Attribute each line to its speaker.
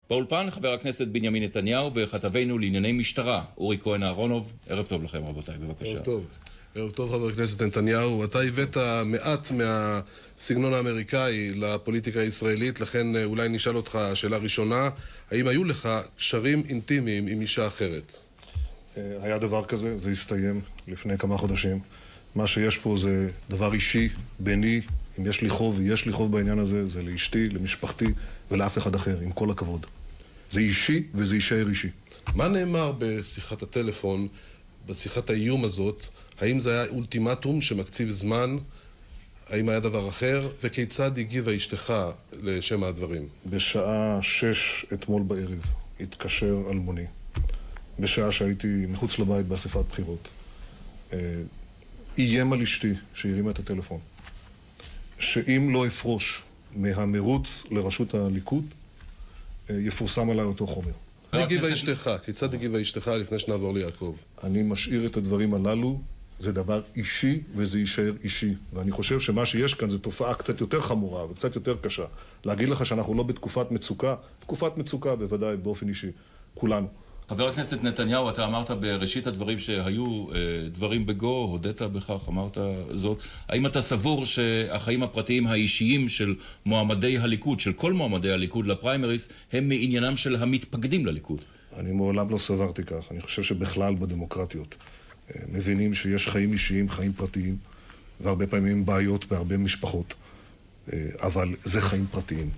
Speaker 1: באולפן חבר הכנסת בנימין נתניהו וכתבנו לענייני משטרה, אורי כהן אהרונוב. ערב טוב לכם רבותיי, בבקשה.
Speaker 2: ערב טוב. ערב טוב חבר הכנסת נתניהו. אתה הבאת מעט מהסגנון האמריקאי לפוליטיקה הישראלית, לכן אולי נשאל אותך שאלה ראשונה, האם היו לך קשרים אינטימיים עם אישה אחרת?
Speaker 3: היה דבר כזה, זה הסתיים לפני כמה חודשים. מה שיש פה זה דבר אישי, ביני, אם יש לי חוב, ויש לי חוב בעניין הזה, זה לאשתי, למשפחתי ולאף אחד אחר, עם כל הכבוד. זה אישי וזה יישאר אישי.
Speaker 2: מה נאמר בשיחת הטלפון, בשיחת האיום הזאת? האם זה היה אולטימטום שמקציב זמן? האם היה דבר אחר? וכיצד הגיבה אשתך לשם הדברים?
Speaker 3: בשעה 6 אתמול בערב התקשר אלמוני. בשעה שהייתי מחוץ לבית באספת בחירות. איים על אשתי שהרימה את הטלפון. שאם לא אפרוש מהמרוץ לראשות הליכוד, יפורסם עליי אותו חומר.
Speaker 2: כיצד הגיבה אשתך לפני שנעבור ליעקב?
Speaker 3: אני משאיר את הדברים הללו, זה דבר אישי וזה יישאר אישי. ואני חושב שמה שיש כאן זה תופעה קצת יותר חמורה וקצת יותר קשה. להגיד לך שאנחנו לא בתקופת מצוקה, תקופת מצוקה בוודאי באופן אישי, כולנו.
Speaker 1: חבר הכנסת נתניהו, אתה אמרת בראשית הדברים שהיו דברים בגו, הודית בכך, אמרת זאת. האם אתה סבור שהחיים הפרטיים האישיים של מועמדי הליכוד, של כל מועמדי הליכוד לפריימריס, הם מעניינם של המתפקדים לליכוד?
Speaker 3: אני מעולם לא סברתי כך. אני חושב שבכלל בדמוקרטיות מבינים שיש חיים אישיים, חיים פרטיים, והרבה פעמים בעיות בהרבה משפחות, אבל זה חיים פרטיים.